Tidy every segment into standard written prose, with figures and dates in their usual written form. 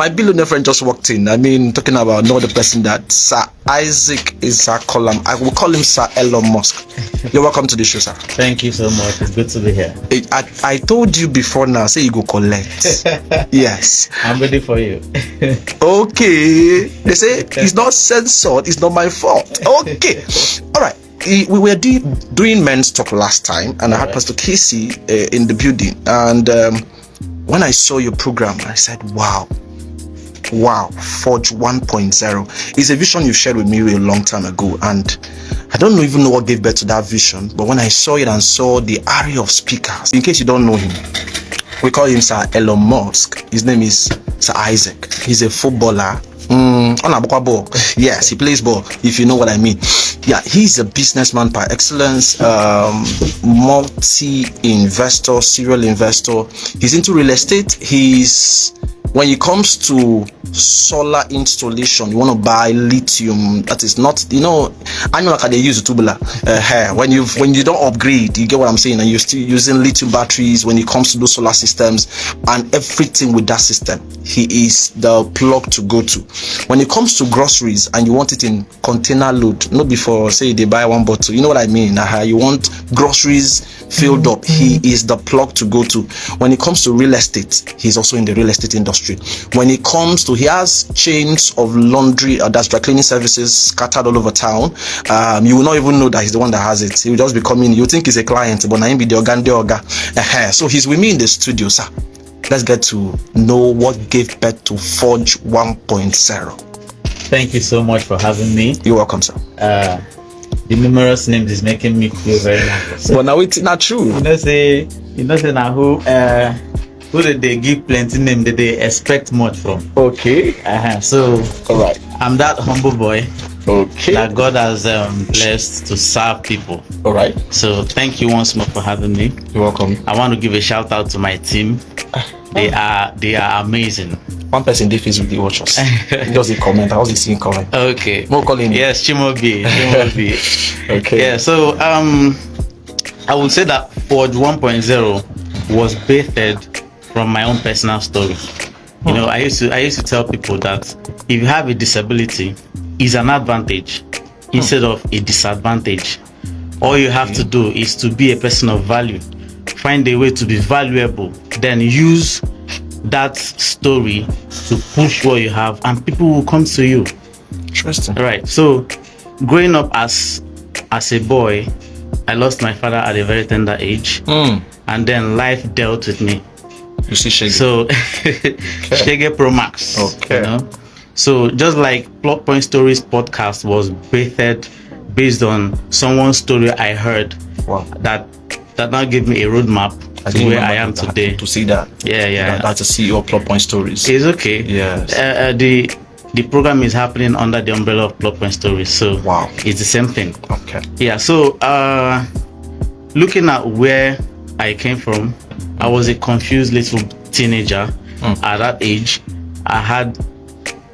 my billionaire friend just walked in. I mean, talking about no other person that Sir Isaac is our column. I will call him Sir Elon Musk. You're welcome to the show, sir. Thank you so much. It's good to be here. I told you before now, say you go collect. Yes. I'm ready for you. Okay. They say it's not censored, it's not my fault. Okay. All right. We were doing men's talk last time, and I had Pastor Casey in the building. And when I saw your program, I said, wow, Forge 1.0 is a vision you shared with me a long time ago. And I don't even know what gave birth to that vision. But when I saw it and saw the array of speakers, in case you don't know him, we call him Sir Elon Musk. His name is Sir Isaac. He's a footballer. Yes, he plays ball, if you know what I mean. Yeah, he's a businessman par excellence, multi-investor, serial investor. He's into real estate. When it comes to solar installation, you want to buy lithium. That is not, I know like they use tubular when you don't upgrade, you get what I'm saying, and you're still using lithium batteries when it comes to those solar systems and everything with that system. He is the plug to go to. When it comes to groceries and you want it in container load, not before say they buy one bottle, you know what I mean. You want groceries filled up, he is the plug to go to. When it comes to real estate, he's also in the real estate industry. When it comes to, he has chains of laundry, that's dry cleaning services scattered all over town. You will not even know that he's the one that has it. He will just be coming. You think he's a client, but now be the organ. So he's with me in the studio, sir. Let's get to know what gave birth to Forge 1.0. Thank you so much for having me. You're welcome, sir. The numerous names is making me feel very nervous. But now it's not true. Say now who did they give plenty name that they expect much from? Okay. So all right. I'm that humble boy. Okay. That God has blessed to serve people. All right. So thank you once more for having me. You're welcome. I want to give a shout out to my team. They are amazing. One person did face with the watchers. Just a comment. I was seeing comment. Okay. More calling. Yes, Chimobi. Okay. Yeah. So I would say that Forge 1.0 was birthed from my own personal story. You know, I used to tell people that if you have a disability, it's an advantage instead of a disadvantage. All you have to do is to be a person of value, find a way to be valuable, then use that story to push what you have, and people will come to you. Interesting. Right. So growing up as a boy, I lost my father at a very tender age, and then life dealt with me. You see Shege. So Shege Pro Max. Okay. You know? So just like Plot Point Stories podcast was birthed based on someone's story I heard. Wow. That now gave me a roadmap to where I am today. To see that. Yeah. That's a CEO of Plot Point Stories. It's okay. Yes. The program is happening under the umbrella of Plot Point Stories. So wow. It's the same thing. Okay. Yeah. So looking at where I came from, I was a confused little teenager at that age.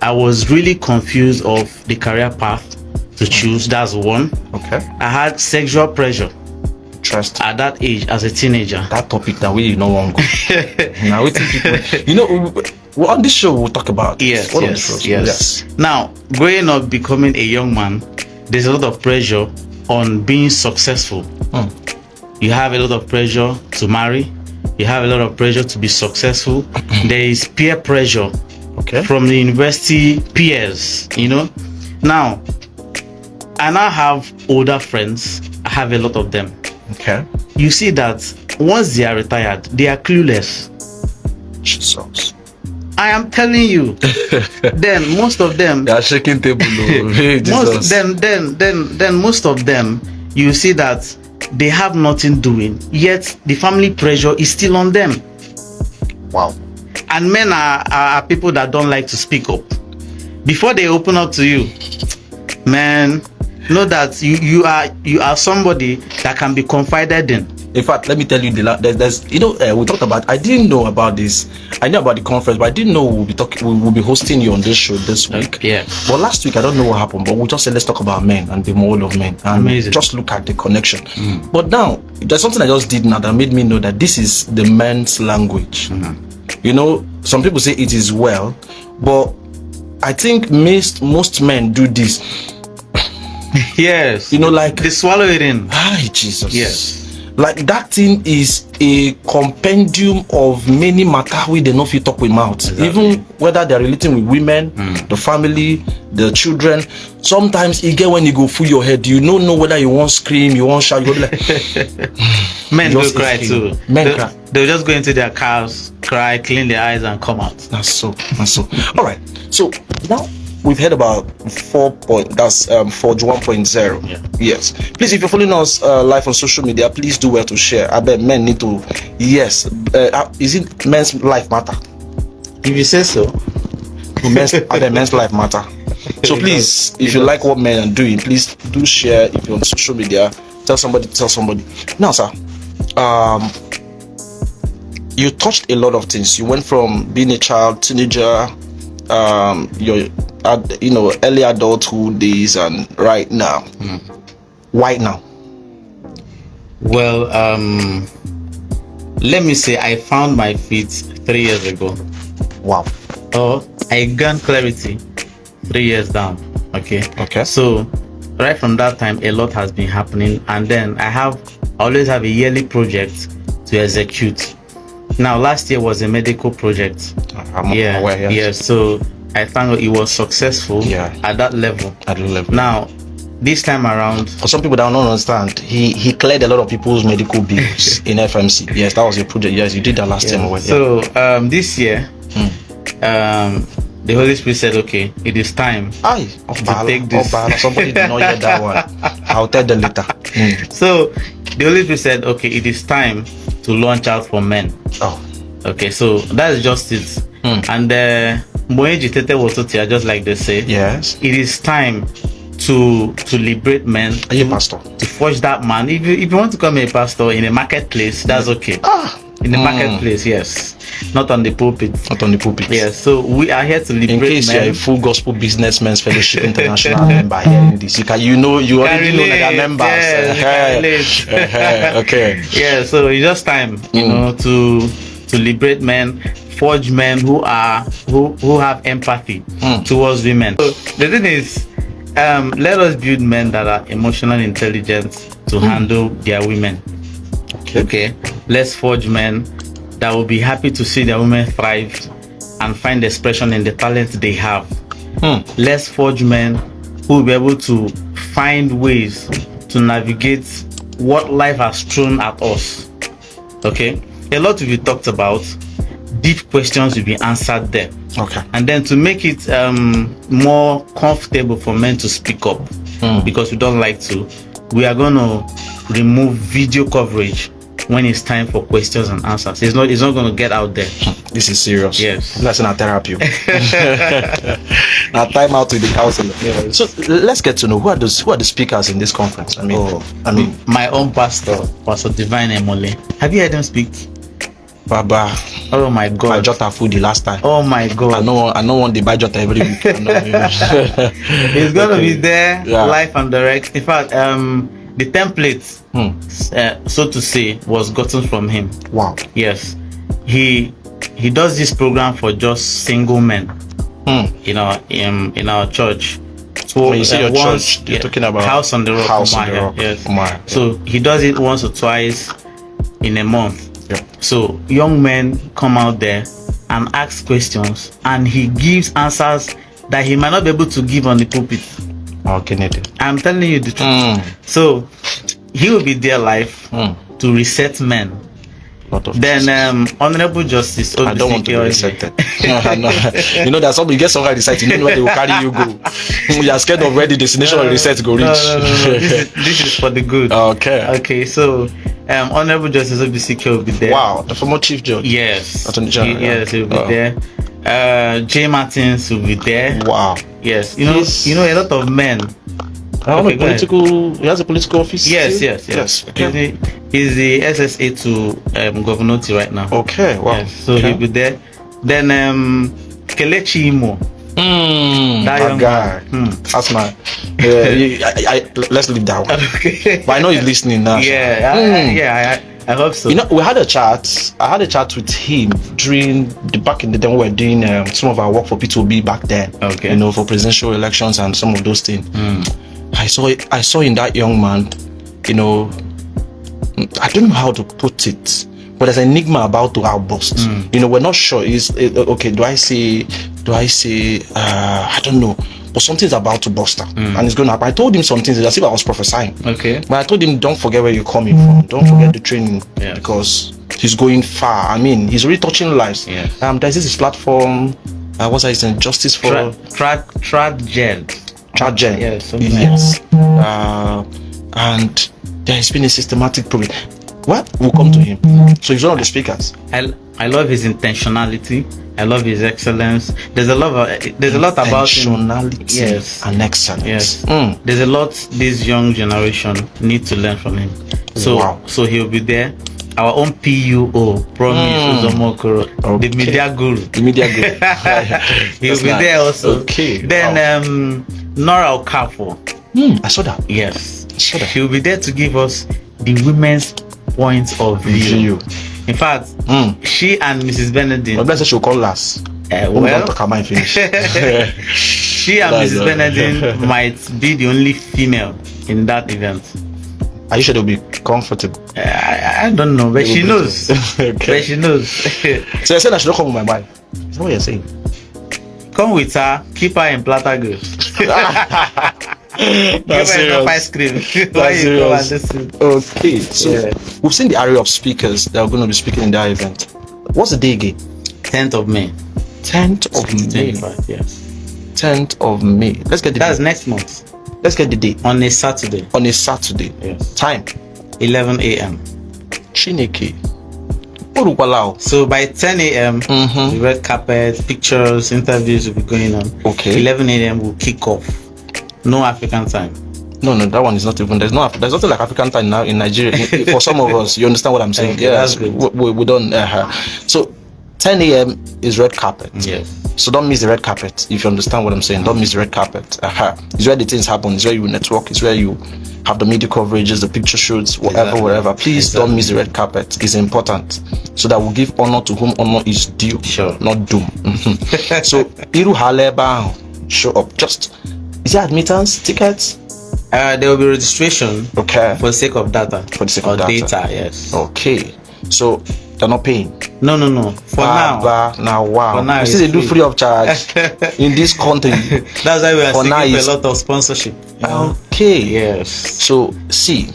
I was really confused of the career path to choose. That's one. Okay. I had sexual pressure. Trust. At that age as a teenager. That topic that we don't want to go. Now we think people, on this show we'll talk about yes. Yes. Now, growing up, becoming a young man, there's a lot of pressure on being successful. You have a lot of pressure to marry. You have a lot of pressure to be successful. There is peer pressure from the university peers, Now, I now have older friends. I have a lot of them. Okay. You see that once they are retired, they are clueless. Jesus. I am telling you. Then most of them. They are shaking table. Most of them, you see that they have nothing doing, yet the family pressure is still on them. Wow. And men are people that don't like to speak up. Before they open up to you, man, know that you are somebody that can be confided in. In fact, let me tell you, there's we talked about. I didn't know about this. I knew about the conference, but I didn't know we'll be hosting you on this show this week. Yeah. But last week, I don't know what happened, but we just said let's talk about men and the mold of men and amazing. Just look at the connection. But now there's something I just did now that made me know that this is the men's language. Some people say it is well but I think most men do this. Yes. You know, like They swallow it in. Hi, Jesus. Yes. Like that thing is a compendium of many matter we they not fit talk with mouth. Exactly. Even whether they're relating with women, the family, the children. Sometimes you get when you go through your head, you don't know whether you want scream, you want shout, you go be like Men will just cry escape. too. Men cry. They'll just go into their cars, cry, clean their eyes, and come out. That's so. All right. So now we've heard about Forge 1.0. Yeah. Yes. Please, if you're following us live on social media, please do well to share. I bet men need to. Yes. Is it men's life matter? If you say so. I bet men's life matter. So please, if you like what men are doing, please do share. If you're on social media, tell somebody. Now, sir. You touched a lot of things. You went from being a child, teenager, your early adulthood days, and right now. Why now? Well, let me say I found my feet 3 years ago. Wow. Or I gained clarity 3 years down. Okay. So right from that time, a lot has been happening, and then I always have a yearly project to execute. Now, last year was a medical project. I'm aware, yes. Yeah. So I found it was successful at that level. Now, this time around, for some people that don't understand, he cleared a lot of people's medical bills in FMC. Yes, that was your project. Yes, you did that last time. So this year, the Holy Spirit said, "Okay, it is time to take this." Somebody did not hear that one. I'll tell them later. So the Holy Spirit said, "Okay, it is time to launch out for men." Oh. Okay, so that's just it. And just like they say, yes, it is time to liberate men. Are you a pastor? To forge that man. If you want to become a pastor in a marketplace, that's okay. In the marketplace, yes. Not on the pulpit. Yes. So we are here to liberate men. In case you're a full gospel businessmen's fellowship international member here in this, you already know that members. Okay. Yeah. So it's just time, to liberate men, forge men who have empathy towards women. So the thing is, let us build men that are emotionally intelligent to handle their women. Okay. Let's forge men that will be happy to see their women thrive and find expression in the talent they have. Let's forge men who will be able to find ways to navigate what life has thrown at us. Okay. A lot will be talked about. Deep questions will be answered there. Okay. And then to make it more comfortable for men to speak up, because we don't like to, we are going to remove video coverage when it's time for questions and answers. It's not going to get out there. This is serious. Yes. That's not therapy. Now time out with the counselor. Yeah. So let's get to know who are the speakers in this conference. I mean, my own pastor, Pastor Divine Emole. Have you heard him speak? Baba. Oh my God. I jota food the last time. Oh my God. I know one the buy jota every week. He's gonna be there live and direct. In fact, the template, so to say, was gotten from him. Wow. Yes. He does this program for just single men. In our church. So when you say your church, you're talking about House on the Rock. House on the Rock. Yes. So he does it once or twice in a month. Yep. So young men come out there and ask questions, and he gives answers that he might not be able to give on the pulpit. Okay, I'm telling you the truth. So he will be there live to reset men. Then Honorable Justice I don't want to be resetted. You know that somebody get somewhere reset, you don't know where they will carry you go. You are scared of where the destination of the reset go reach. No. This is for the good. Okay, so Honorable Justice OBCK will be there. Wow, the former Chief Judge. Yes. Attorney General. Yes, he will be there. Jay Martins will be there. Wow. Yes. You know a lot of men. He has a political office. Yes. Okay. He's the SSA to Governor T right now. Okay, wow. Yes, so he'll be there. Then Kelechi Imo. That young guy. That's my. Let's leave that one. Okay. But I know he's listening now. Yeah. I hope so. You know, we had a chat. I had a chat with him during back in the day when we were doing some of our work for P2B back then. Okay. You know, for presidential elections and some of those things. I saw in that young man, you know, I don't know how to put it, but there's an enigma about to outburst. You know, we're not sure. Okay? Do I say? I don't know. But something's about to burst out, and it's going to happen. I told him some things as if I was prophesying. Okay. But I told him, don't forget where you're coming from. Don't forget the training, Yeah. because he's going far. I mean, he's really touching lives. Yeah. There's this platform. What's that? It's in Justice for Traged. Tragen. Yeah, something like Yes. And there has been a systematic problem. Well, we'll come to him. So he's one of the speakers. I love his intentionality. I love his excellence. There's a lot about him. Intentionality, Yes. and excellence. Yes. Mm. There's a lot this young generation need to learn from him. Wow. So he'll be there. Our own PUO, Promise Uzomokoro, the media guru. The media guru. He'll That's be nice. there also. Okay. Then Nora Okafor. I saw that. Yes. Sure. She'll be there to give us the women's point of view. In fact, she and Mrs. Benedict. My blessed she'll call last. Well, talk about finish. she and Mrs. Benedict might be the only female in that event. Are you sure they'll be comfortable? I don't know, but she knows. Okay. But she knows. So you're saying I should not come with my wife? Is that what you're saying? Come with her, keep her in platter girl. Give her enough ice cream. Why you come and listen? Okay, so we've seen the array of speakers that are going to be speaking in that event. What's the day again? 10th of May. 10th of May. 25, yes. 10th of May. Let's get the That's date. next month. Let's get the date. On a Saturday. On a Saturday. Yes. Time. 11 a.m. Chineke. Orukwalao. So by 10 a.m., the red carpet, pictures, interviews will be going on. Okay. 11 a.m. will kick off. No African time. No, that one is not even. There's nothing like African time now in Nigeria. For some of us, you understand what I'm saying? Okay, that's good. We don't. So 10 a.m. is red carpet. Yes. So don't miss the red carpet. If you understand what I'm saying, don't miss the red carpet. It's where the things happen. It's where you network. It's where you have the media coverages, the picture shoots, whatever. Please don't miss the red carpet. It's important, so that we give honor to whom honor is due. Sure. Not doom. So Iru Haleba, show up. Just is there admittance tickets? There will be registration. Okay. For the sake of data. For the sake or of data. yes. Okay. So they're not paying. No. For now. Now, wow. For now, you see, they do free. free of charge in this country. That's why we are For now, seeking it's- a lot of sponsorship. Okay. Yes. So see,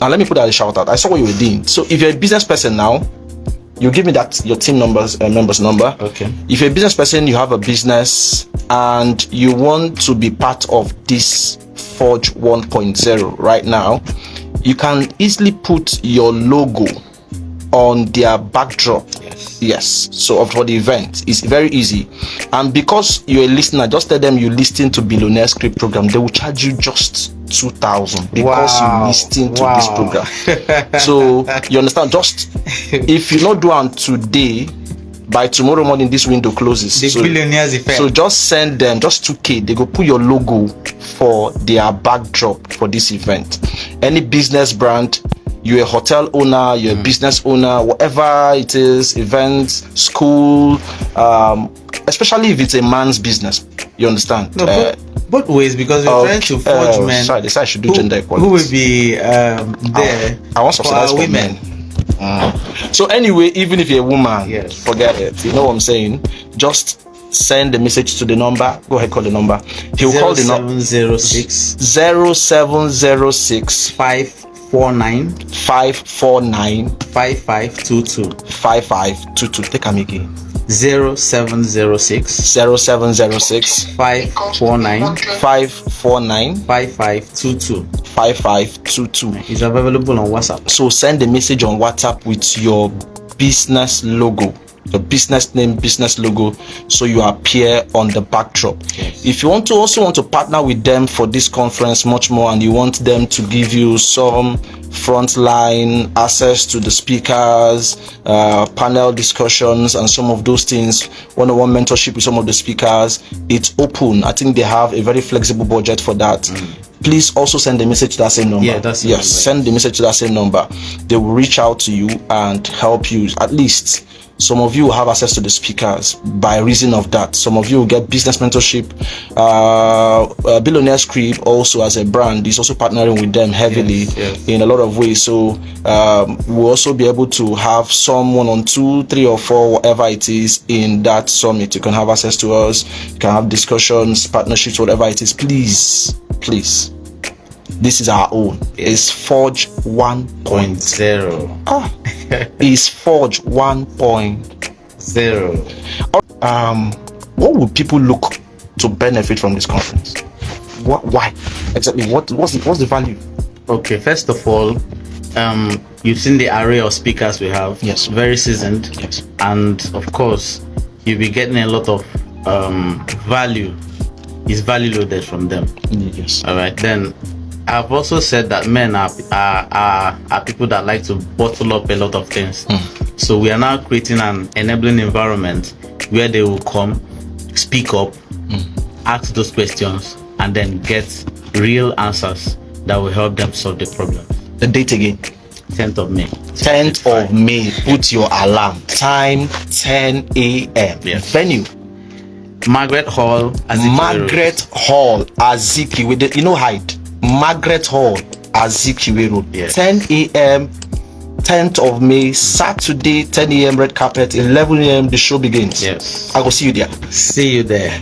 now let me put that a shout out. I saw what you were doing. So if you're a business person now, you give me that your team members number. Okay. If you're a business person, you have a business and you want to be part of this Forge 1.0 right now, you can easily put your logo on their backdrop. Yes. So for the event, it's very easy. And because you're a listener, just tell them you listen to Billionaire Script Program. They will charge you just 2,000 because you listen to this program. So you understand? Just if you not do it today, by tomorrow morning this window closes. The billionaires effect. So just send them just 2K. They go put your logo for their backdrop for this event. Any business brand, you're a hotel owner, you're a business owner, whatever it is, events, school, especially if it's a man's business, you understand? No, both ways, because we're trying to forge men. Sorry, they said I should do gender equality. Who will be there? I want subsidize for women. So anyway, even if you're a woman, Yes. forget it. You know what I'm saying? Just send the message to the number. Go ahead, call the number. He'll call the number 0706 0706 549 549 5522. 5522. Take a again. 0706 0706 549 549 5522. 5522. It's available on WhatsApp. So send a message on WhatsApp with your business logo, your business name, business logo, so you appear on the backdrop. Yes. If you want to partner with them for this conference much more, and you want them to give you some frontline access to the speakers, panel discussions, and some of those things, one-on-one mentorship with some of the speakers, it's open. I think they have a very flexible budget for that. please also send a message to that same number. Yeah, that's the yes. number. Send the message to that same number. They will reach out to you and help you. At least some of you will have access to the speakers by reason of that. Some of you will get business mentorship. Billionaires Crib also as a brand is also partnering with them heavily in a lot of ways. So we'll also be able to have someone on 2, 3, or 4, whatever it is in that summit. You can have access to us. You can have discussions, partnerships, whatever it is. Please. This is our own. It's Forge 1.0. It's Forge 1.0. What would people look to benefit from this conference? Why exactly? What's the value? Okay, first of all, you've seen the array of speakers we have. Yes. Very seasoned. Yes. And of course, you'll be getting a lot of value. Is value loaded from them. Yes. All right. Then I've also said that men are people that like to bottle up a lot of things. So we are now creating an enabling environment where they will come, speak up, ask those questions, and then get real answers that will help them solve the problem. The date again. 10th of May. 10th of May. Put your alarm. Time 10 a.m. Yes. Venue. Margaret Hall, Azikiwe. You know Hyde. Margaret Hall, Azikiwe Road. Yes. 10 a.m. 10th of May, Saturday, 10 a.m. red carpet. 11 a.m. the show begins. Yes. I will see you there. See you there.